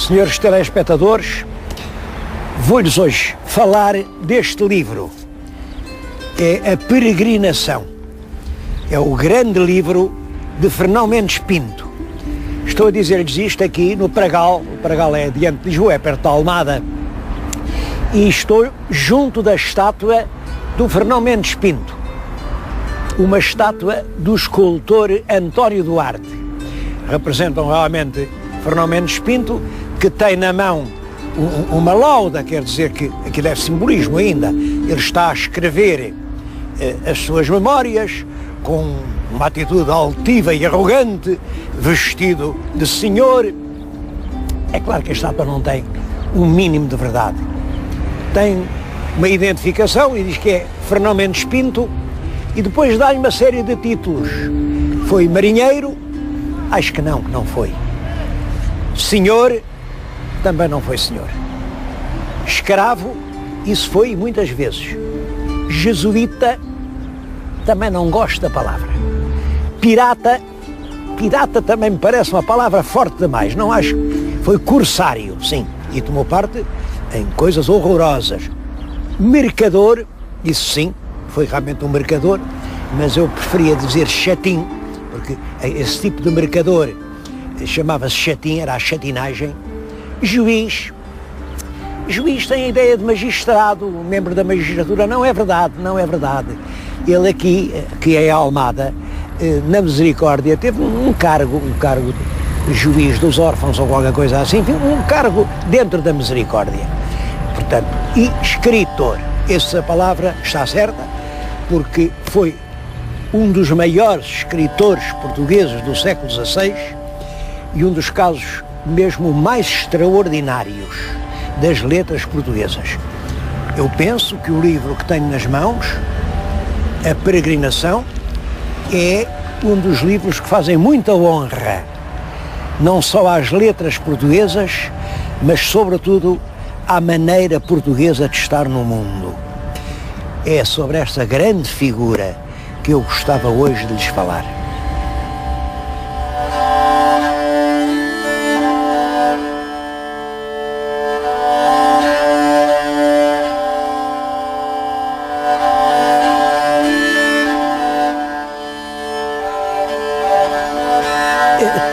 Senhores telespectadores, vou-lhes hoje falar deste livro. É A Peregrinação. É o grande livro de Fernão Mendes Pinto. Estou a dizer-lhes isto aqui no Pragal. O Pragal é diante de Lisboa, é perto da Almada. E estou junto da estátua do Fernão Mendes Pinto. Uma estátua do escultor António Duarte. Representam realmente Fernão Mendes Pinto, que tem na mão uma lauda, quer dizer que aquilo é simbolismo ainda. Ele está a escrever as suas memórias com uma atitude altiva e arrogante, vestido de senhor. É claro que a estátua não tem um mínimo de verdade. Tem uma identificação e diz que é Fernão Mendes Pinto e depois dá-lhe uma série de títulos. Foi marinheiro? Acho que não foi. Senhor? Também não foi senhor. Escravo? Isso foi muitas vezes. Jesuíta? Também não gosto da palavra. Pirata? Pirata também me parece uma palavra forte demais. Não acho. Foi corsário, sim. E tomou parte em coisas horrorosas. Mercador? Isso sim, foi realmente um mercador. Mas eu preferia dizer chatim, porque esse tipo de mercador chamava-se chatim, era a chatinagem. Juiz tem a ideia de magistrado, membro da magistratura. Não é verdade. Ele aqui, que é a Almada, na Misericórdia, teve um cargo de juiz dos órfãos ou qualquer coisa assim, enfim, um cargo dentro da Misericórdia. Portanto, e escritor, essa palavra está certa, porque foi um dos maiores escritores portugueses do século XVI e um dos casos mesmo mais extraordinários das letras portuguesas. Eu penso que o livro que tenho nas mãos, A Peregrinação, é um dos livros que fazem muita honra, não só às letras portuguesas, mas sobretudo à maneira portuguesa de estar no mundo. É sobre esta grande figura que eu gostava hoje de lhes falar.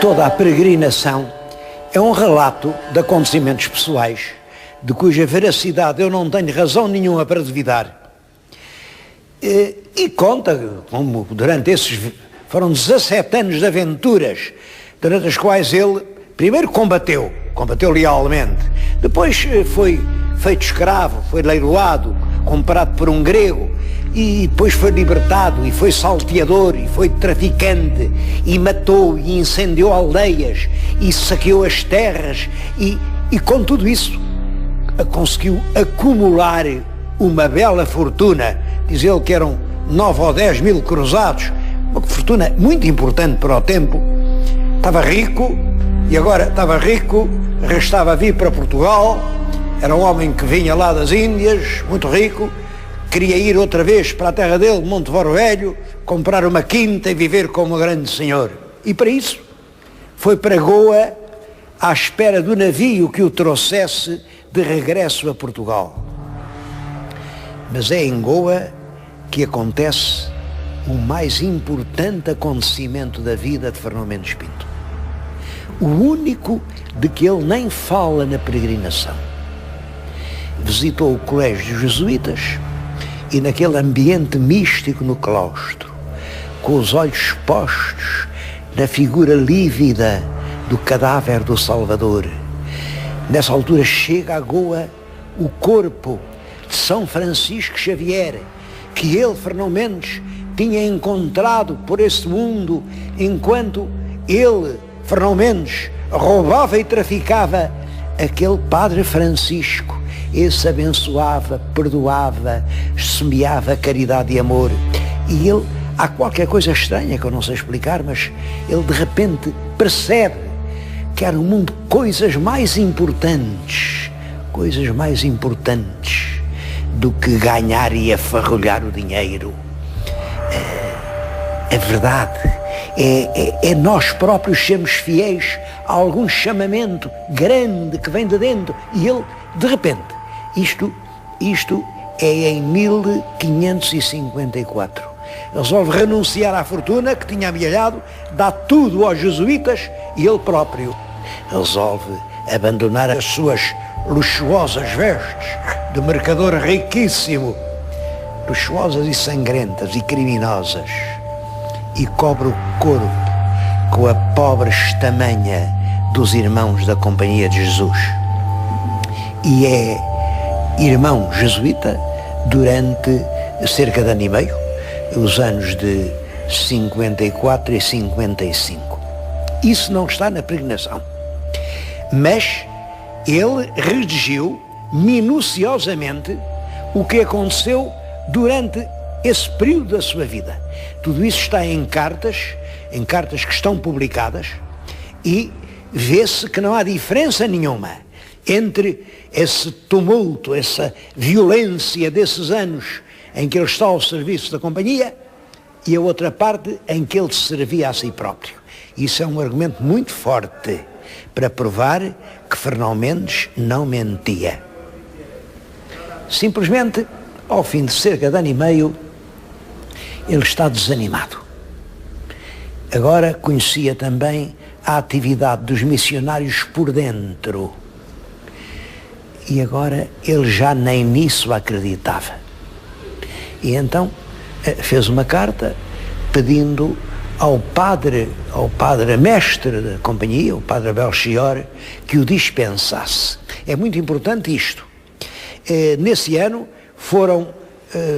Toda a peregrinação é um relato de acontecimentos pessoais, de cuja veracidade eu não tenho razão nenhuma para duvidar. E conta como durante esses, foram 17 anos de aventuras, durante as quais ele primeiro combateu lealmente, depois foi feito escravo, foi leiloado, comprado por um grego, e depois foi libertado, e foi salteador, e foi traficante, e matou, e incendiou aldeias, e saqueou as terras, e com tudo isso conseguiu acumular uma bela fortuna. Diz ele que eram 9 ou 10 mil cruzados, uma fortuna muito importante para o tempo. Estava rico, e agora estava rico, restava vir para Portugal. Era um homem que vinha lá das Índias, muito rico, queria ir outra vez para a terra dele, Montevoro Velho, comprar uma quinta e viver como um grande senhor. E para isso foi para Goa, à espera do navio que o trouxesse de regresso a Portugal. Mas é em Goa que acontece o mais importante acontecimento da vida de Fernão Mendes Pinto. O único de que ele nem fala na peregrinação. Visitou o colégio dos jesuítas e naquele ambiente místico no claustro, com os olhos expostos na figura lívida do cadáver do Salvador. Nessa altura chega a Goa o corpo de São Francisco Xavier, que ele, Fernão Mendes, tinha encontrado por esse mundo enquanto ele, Fernão Mendes, roubava e traficava. Aquele Padre Francisco, esse abençoava, perdoava, semeava caridade e amor. E ele, há qualquer coisa estranha que eu não sei explicar, mas ele de repente percebe que há no mundo coisas mais importantes do que ganhar e afarrolhar o dinheiro. A verdade É nós próprios sermos fiéis a algum chamamento grande que vem de dentro. E ele, de repente, isto é em 1554. Resolve renunciar à fortuna que tinha amealhado, dá tudo aos jesuítas e ele próprio resolve abandonar as suas luxuosas vestes de mercador riquíssimo, luxuosas e sangrentas e criminosas, e cobre o corpo com a pobre estamanha dos irmãos da Companhia de Jesus. E é irmão jesuíta durante cerca de ano e meio, os anos de 54 e 55. Isso não está na peregrinação. Mas ele redigiu minuciosamente o que aconteceu durante esse período da sua vida. Tudo isso está em cartas que estão publicadas, e vê-se que não há diferença nenhuma entre esse tumulto, essa violência desses anos em que ele está ao serviço da Companhia e a outra parte em que ele se servia a si próprio. Isso é um argumento muito forte para provar que Fernão Mendes não mentia. Simplesmente, ao fim de cerca de ano e meio, ele está desanimado. Agora conhecia também a atividade dos missionários por dentro. E agora ele já nem nisso acreditava. E então fez uma carta pedindo ao padre mestre da Companhia, o padre Belchior, que o dispensasse. É muito importante isto. Nesse ano foram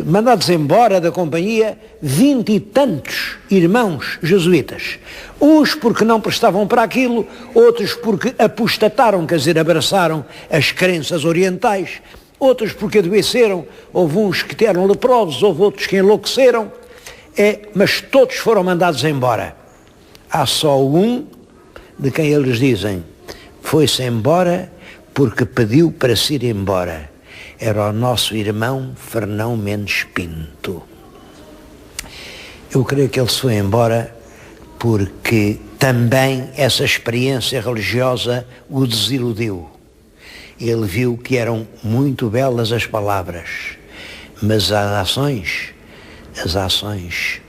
mandados embora da Companhia 20 e tantos irmãos jesuítas. Uns porque não prestavam para aquilo, outros porque apostataram, quer dizer, abraçaram as crenças orientais, outros porque adoeceram, houve uns que eram leprosos, houve outros que enlouqueceram, mas todos foram mandados embora. Há só um de quem eles dizem: foi-se embora porque pediu para se ir embora. Era o nosso irmão Fernão Mendes Pinto. Eu creio que ele se foi embora porque também essa experiência religiosa o desiludiu. Ele viu que eram muito belas as palavras, mas as ações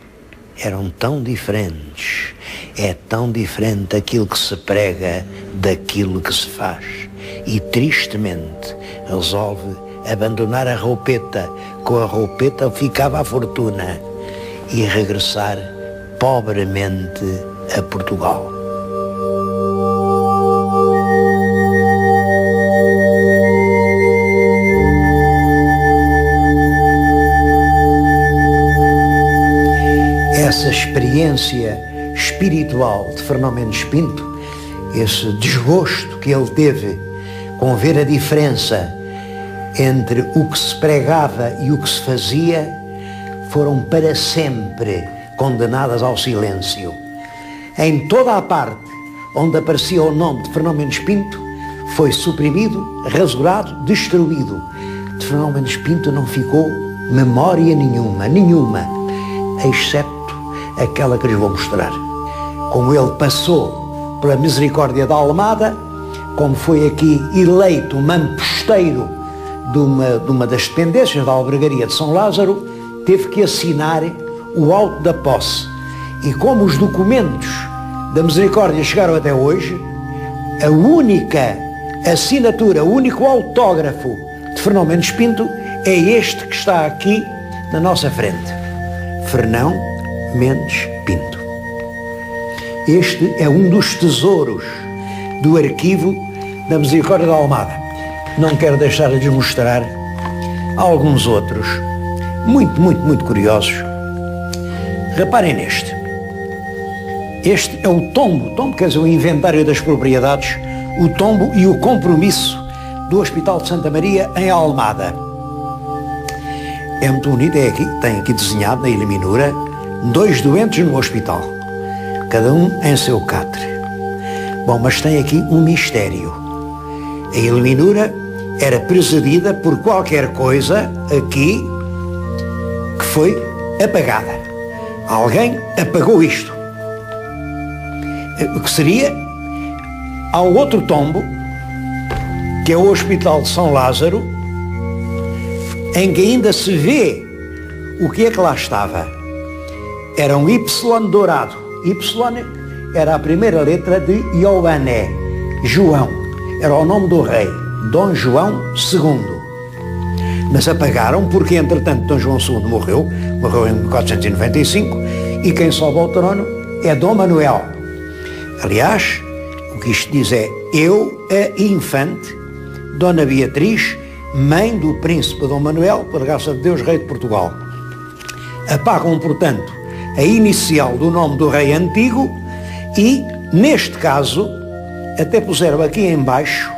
eram tão diferentes. É tão diferente aquilo que se prega daquilo que se faz. E tristemente resolve abandonar a roupeta. Com a roupeta ficava a fortuna e regressar pobremente a Portugal. Essa experiência espiritual de Fernão Mendes Pinto, esse desgosto que ele teve com ver a diferença entre o que se pregava e o que se fazia, foram para sempre condenadas ao silêncio. Em toda a parte onde aparecia o nome de Fernão Mendes Pinto, foi suprimido, rasurado, destruído. De Fernão Mendes Pinto não ficou memória nenhuma, exceto aquela que lhes vou mostrar. Como ele passou pela Misericórdia da Almada, como foi aqui eleito mamposteiro de uma das dependências da Albergaria de São Lázaro, teve que assinar o auto da posse. E como os documentos da Misericórdia chegaram até hoje, a única assinatura, o único autógrafo de Fernão Mendes Pinto é este que está aqui na nossa frente. Fernão Mendes Pinto. Este é um dos tesouros do arquivo da Misericórdia da Almada. Não quero deixar de mostrar alguns outros muito curiosos. Reparem neste. Este é o tombo quer dizer, o inventário das propriedades, o tombo e o compromisso do Hospital de Santa Maria em Almada. É muito bonito, tem aqui desenhado na eliminura 2 doentes no hospital, cada um em seu catre. Bom, mas tem aqui um mistério. A eliminura era precedida por qualquer coisa aqui que foi apagada. Alguém apagou isto. o que seria, há um outro tombo, que é o Hospital de São Lázaro, em que ainda se vê o que é que lá estava. Era um Y dourado. Y era a primeira letra de Ioané, João. Era o nome do rei, Dom João II. Mas apagaram porque, entretanto, Dom João II morreu em 1495, e quem sobe ao trono é Dom Manuel. Aliás, o que isto diz é: eu, a infante, Dona Beatriz, mãe do príncipe Dom Manuel, por graça de Deus, rei de Portugal. Apagam, portanto, a inicial do nome do rei antigo e, neste caso, até puseram aqui em baixo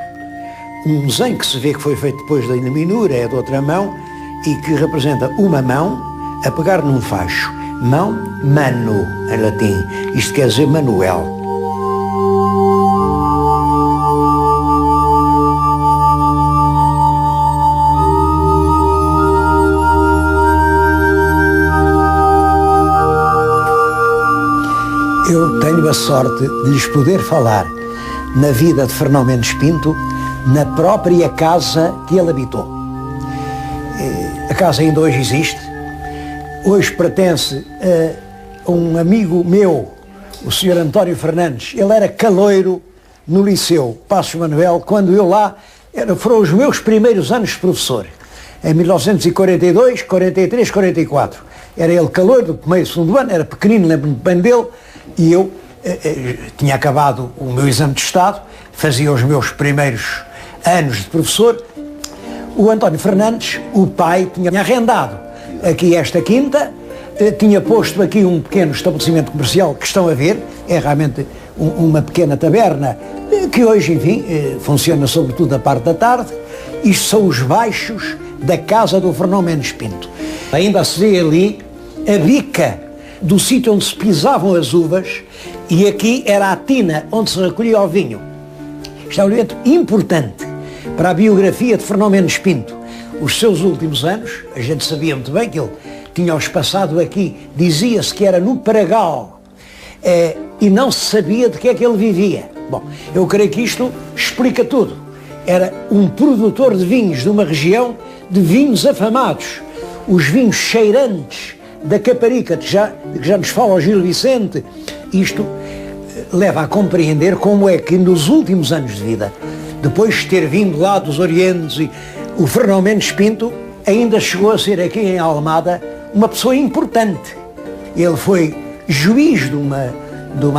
um desenho que se vê que foi feito depois da enaminura, é de outra mão, e que representa uma mão a pegar num facho. Mão, mano, em latim. Isto quer dizer Manuel. Eu tenho a sorte de lhes poder falar na vida de Fernão Mendes Pinto, na própria casa que ele habitou. A casa ainda hoje existe. Hoje pertence a um amigo meu, o Sr. António Fernandes. Ele era caloiro no Liceu Passos Manuel, quando eu lá, foram os meus primeiros anos de professor. Em 1942, 43, 44. Era ele caloiro do primeiro e segundo ano, era pequenino, lembro-me bem dele, e eu tinha acabado o meu exame de Estado, fazia os meus primeiros anos de professor. O António Fernandes, o pai, tinha arrendado aqui esta quinta, tinha posto aqui um pequeno estabelecimento comercial que estão a ver, é realmente uma pequena taberna, que hoje, enfim, funciona sobretudo a parte da tarde. Isto são os baixos da casa do Fernão Mendes Pinto. Ainda se vê ali a bica do sítio onde se pisavam as uvas, e aqui era a tina onde se recolhia o vinho. Isto é um elemento importante para a biografia de Fernão Mendes Pinto. Os seus últimos anos, a gente sabia muito bem que ele tinha-os passado aqui, dizia-se que era no Paragal, e não se sabia de que é que ele vivia. Bom, eu creio que isto explica tudo. Era um produtor de vinhos de uma região de vinhos afamados, os vinhos cheirantes da Caparica, que já nos fala o Gil Vicente. Isto leva a compreender como é que nos últimos anos de vida, depois de ter vindo lá dos Orientes, e o Fernão Mendes Pinto ainda chegou a ser aqui em Almada uma pessoa importante. Ele foi juiz de uma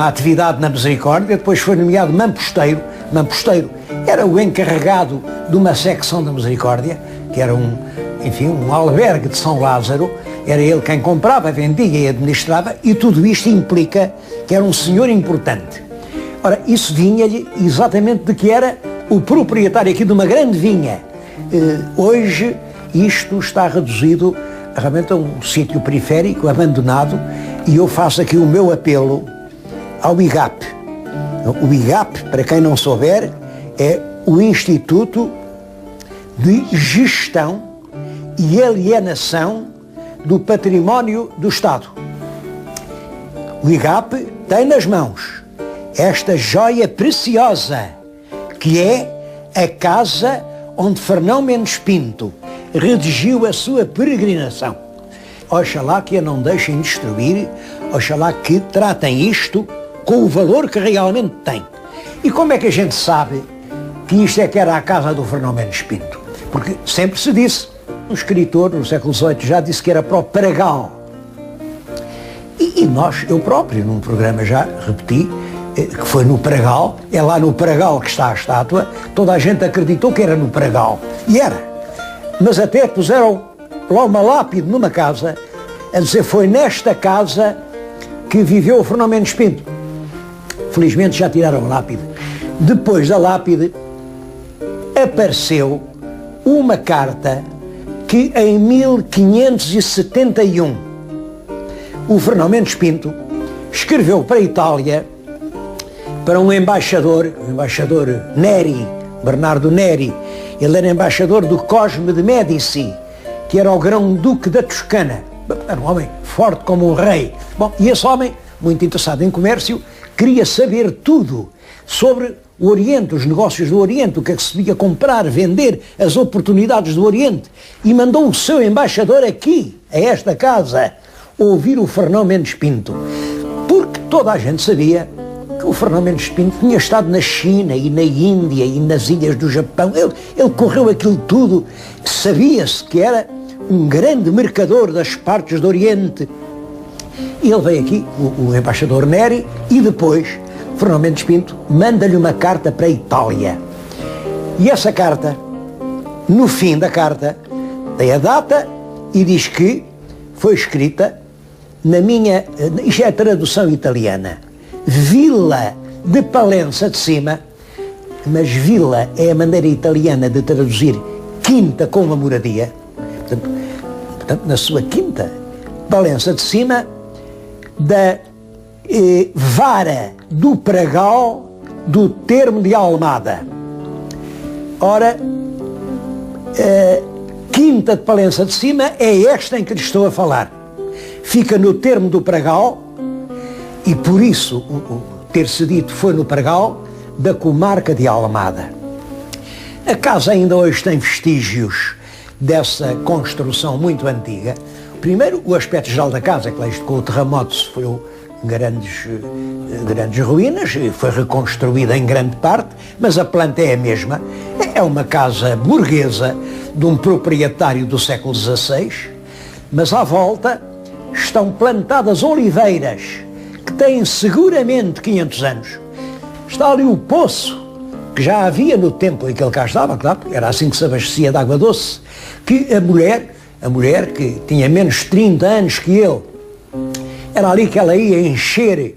atividade na Misericórdia, depois foi nomeado mamposteiro. Mamposteiro era o encarregado de uma secção da Misericórdia, que era um albergue de São Lázaro. Era ele quem comprava, vendia e administrava, e tudo isto implica que era um senhor importante. Ora, isso vinha-lhe exatamente de que era o proprietário aqui de uma grande vinha. Hoje isto está reduzido realmente a um sítio periférico, abandonado, e eu faço aqui o meu apelo ao IGAP. O IGAP, para quem não souber, é o Instituto de Gestão e Alienação do Património do Estado. O IGAP tem nas mãos esta joia preciosa, que é a casa onde Fernão Mendes Pinto redigiu a sua peregrinação. Oxalá que a não deixem destruir, oxalá que tratem isto com o valor que realmente tem. E como é que a gente sabe que isto é que era a casa do Fernão Mendes Pinto? Porque sempre se disse, um escritor no século XVIII já disse que era para o Paragal. E eu próprio, num programa já repeti, que foi no Paragal, é lá no Paragal que está a estátua, toda a gente acreditou que era no Paragal. E era. Mas até puseram lá uma lápide numa casa, a dizer, foi nesta casa que viveu o Fernão Mendes Pinto. Felizmente já tiraram a lápide. Depois da lápide, apareceu uma carta que em 1571 o Fernão Mendes Pinto escreveu para a Itália, para um embaixador, o embaixador Neri, Bernardo Neri. Ele era embaixador do Cosme de Médici, que era o grão-duque da Toscana. Era um homem forte como um rei. Bom, e esse homem, muito interessado em comércio, queria saber tudo sobre o Oriente, os negócios do Oriente, o que é que se devia comprar, vender, as oportunidades do Oriente, e mandou o seu embaixador aqui, a esta casa, ouvir o Fernão Mendes Pinto, porque toda a gente sabia que o Fernão Mendes Pinto tinha estado na China e na Índia e nas ilhas do Japão. Ele correu aquilo tudo, sabia-se que era um grande mercador das partes do Oriente. E ele veio aqui, o embaixador Neri, e depois Fernão Mendes Pinto manda-lhe uma carta para a Itália. E essa carta, no fim da carta, tem a data e diz que foi escrita na minha, isto é a tradução italiana, Vila de Palença de Cima, mas vila é a maneira italiana de traduzir quinta com uma moradia. Portanto, na sua quinta, Palença de Cima, da vara do Pragal do termo de Almada. Ora, quinta de Palença de Cima é esta em que lhe estou a falar. Fica no termo do Pragal, e por isso o ter-se dito foi no Pragal da comarca de Almada. A casa ainda hoje tem vestígios dessa construção muito antiga. Primeiro, o aspecto geral da casa, que isto com o terremoto sofreu grandes ruínas, foi reconstruída em grande parte, mas a planta é a mesma. É uma casa burguesa de um proprietário do século XVI, mas à volta estão plantadas oliveiras que têm seguramente 500 anos. Está ali o poço, que já havia no tempo em que ele cá estava, claro, era assim que se abastecia de água doce, que a mulher que tinha menos de 30 anos que ele, era ali que ela ia encher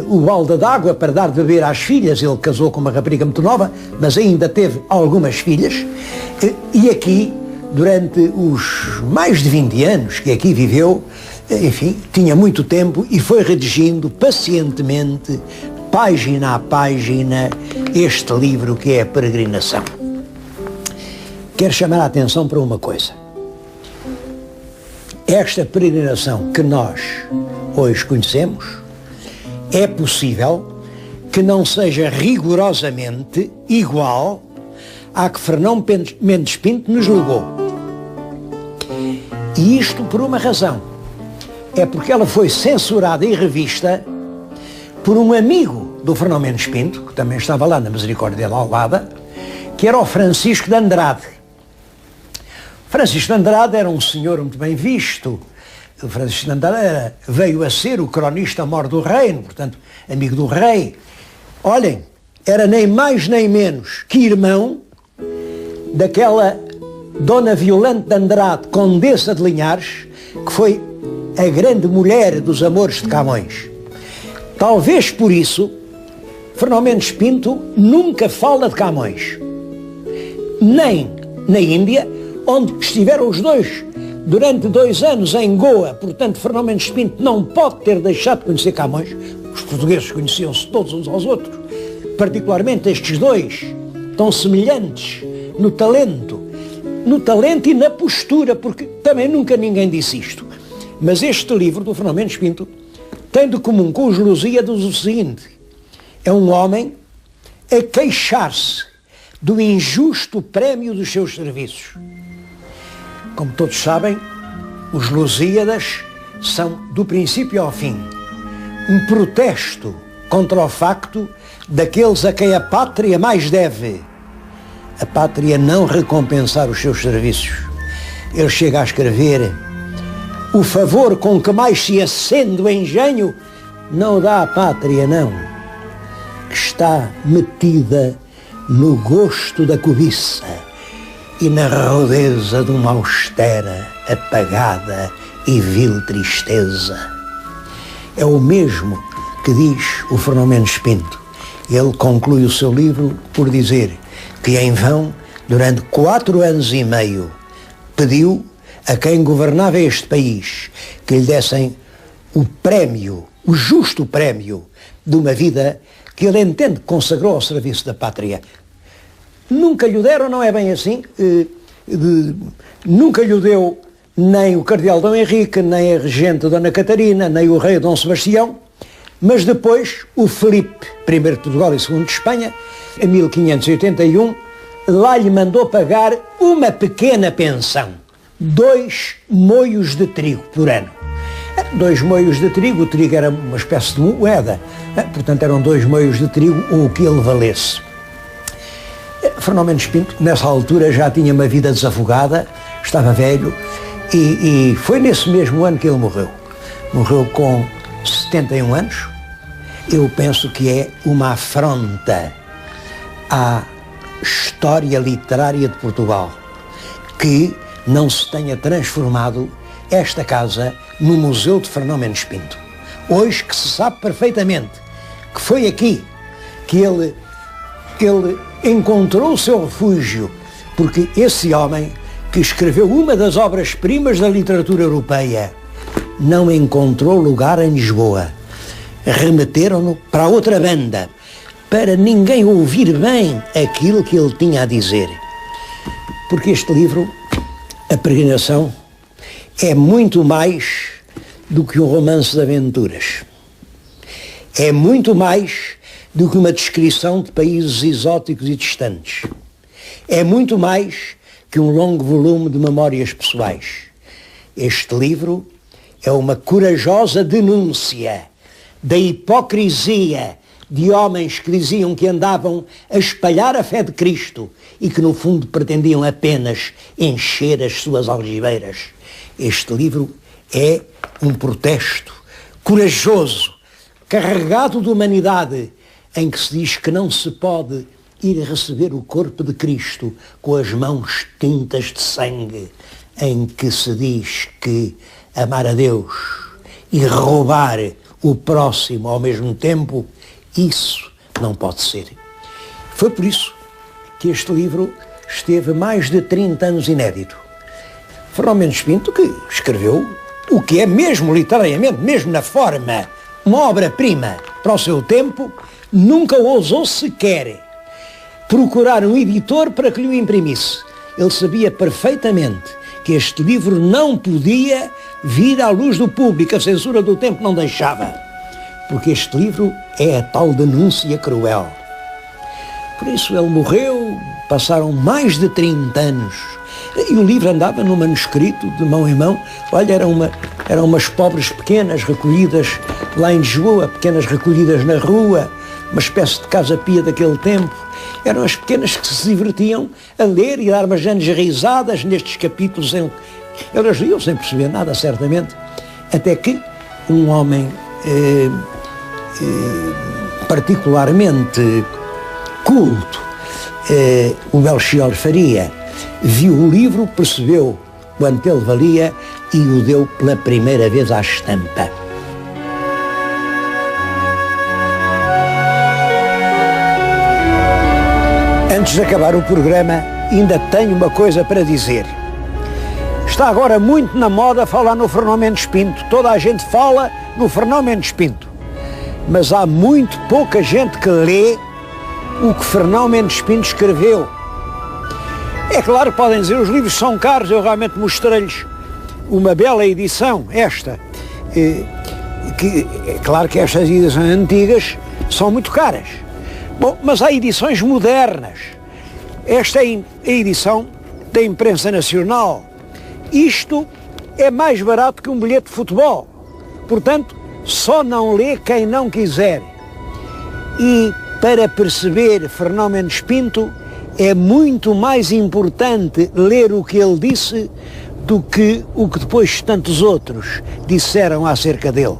o balde de água para dar de beber às filhas. Ele casou com uma rapariga muito nova, mas ainda teve algumas filhas, e aqui, durante os mais de 20 anos que aqui viveu, enfim, tinha muito tempo e foi redigindo pacientemente, página a página, este livro que é a Peregrinação. Quero chamar a atenção para uma coisa. Esta peregrinação que nós hoje conhecemos, é possível que não seja rigorosamente igual à que Fernão Mendes Pinto nos legou. E isto por uma razão. É porque ela foi censurada e revista por um amigo do Fernão Mendes Pinto, que também estava lá na Misericórdia de Almada, que era o Francisco de Andrade. Francisco de Andrade era um senhor muito bem visto. O Francisco de Andrade veio a ser o cronista-mor do reino, portanto, amigo do rei. Olhem, era nem mais nem menos que irmão daquela Dona Violante de Andrade, Condessa de Linhares, que foi a grande mulher dos amores de Camões. Talvez por isso, Fernão Mendes Pinto nunca fala de Camões. Nem na Índia, onde estiveram os dois durante 2 anos em Goa. Portanto, Fernão Mendes Pinto não pode ter deixado de conhecer Camões. Os portugueses conheciam-se todos uns aos outros, particularmente estes dois, tão semelhantes no talento e na postura, porque também nunca ninguém disse isto. Mas este livro do Fernão Mendes Pinto tem de comum com os Lusíadas o seguinte: é um homem a queixar-se do injusto prémio dos seus serviços. Como todos sabem, os Lusíadas são, do princípio ao fim, um protesto contra o facto daqueles a quem a pátria mais deve, a pátria não recompensar os seus serviços. Ele chega a escrever: o favor com que mais se acende o engenho não dá à pátria, não, que está metida no gosto da cobiça e na rudeza de uma austera, apagada e vil tristeza. É o mesmo que diz o Fernão Mendes Pinto. Ele conclui o seu livro por dizer que em vão, durante 4 anos e meio, pediu a quem governava este país que lhe dessem o prémio, o justo prémio de uma vida que ele entende que consagrou ao serviço da pátria. Nunca lhe deram, não é bem assim, nunca lhe deu nem o cardeal Dom Henrique, nem a regente Dona Catarina, nem o rei Dom Sebastião, Mas depois o Filipe, I de Portugal e II de Espanha, em 1581, lá lhe mandou pagar uma pequena pensão, 2 moios de trigo por ano. 2 moios de trigo, o trigo era uma espécie de moeda, portanto eram 2 moios de trigo, ou o que ele valesse. Fernão Mendes Pinto, nessa altura, já tinha uma vida desafogada, estava velho, e foi nesse mesmo ano que ele morreu. Morreu com 71 anos. Eu penso que é uma afronta à história literária de Portugal que não se tenha transformado esta casa no Museu de Fernão Mendes Pinto. Hoje que se sabe perfeitamente que foi aqui que ele encontrou o seu refúgio, porque esse homem que escreveu uma das obras-primas da literatura europeia não encontrou lugar em Lisboa. Remeteram-no para outra banda, para ninguém ouvir bem aquilo que ele tinha a dizer. Porque este livro, A Peregrinação, é muito mais do que um romance de aventuras. É muito mais do que uma descrição de países exóticos e distantes. É muito mais que um longo volume de memórias pessoais. Este livro é uma corajosa denúncia da hipocrisia de homens que diziam que andavam a espalhar a fé de Cristo e que no fundo pretendiam apenas encher as suas algibeiras. Este livro é um protesto corajoso, carregado de humanidade, em que se diz que não se pode ir receber o corpo de Cristo com as mãos tintas de sangue, em que se diz que amar a Deus e roubar o próximo ao mesmo tempo, isso não pode ser. Foi por isso que este livro esteve mais de 30 anos inédito. Fernão Mendes Pinto, que escreveu o que é mesmo literariamente, mesmo na forma, uma obra-prima para o seu tempo, nunca ousou sequer procurar um editor para que lhe o imprimisse. Ele sabia perfeitamente que este livro não podia vir à luz do público, a censura do tempo não deixava, porque este livro é a tal denúncia cruel. Por isso ele morreu, passaram mais de 30 anos, e o livro andava no manuscrito, de mão em mão. Olha, eram umas pobres pequenas recolhidas lá em Lisboa, pequenas recolhidas na rua, uma espécie de casa-pia daquele tempo. Eram as pequenas que se divertiam a ler e dar umas grandes risadas nestes capítulos. Elas liam sem perceber nada, certamente, até que um homem particularmente culto, o Melchior Faria, viu o livro, percebeu quanto ele valia e o deu pela primeira vez à estampa. Antes de acabar o programa, ainda tenho uma coisa para dizer. Está agora muito na moda falar no Fernão Mendes Pinto. Toda a gente fala no Fernão Mendes Pinto. Mas há muito pouca gente que lê o que Fernão Mendes Pinto escreveu. É claro que podem dizer, os livros são caros, eu realmente mostrei-lhes uma bela edição, esta. Que, é claro que estas edições antigas são muito caras. Bom, mas há edições modernas. Esta é a edição da imprensa nacional. Isto é mais barato que um bilhete de futebol. Portanto, só não lê quem não quiser. E para perceber Fernão Mendes Pinto, é muito mais importante ler o que ele disse do que o que depois tantos outros disseram acerca dele.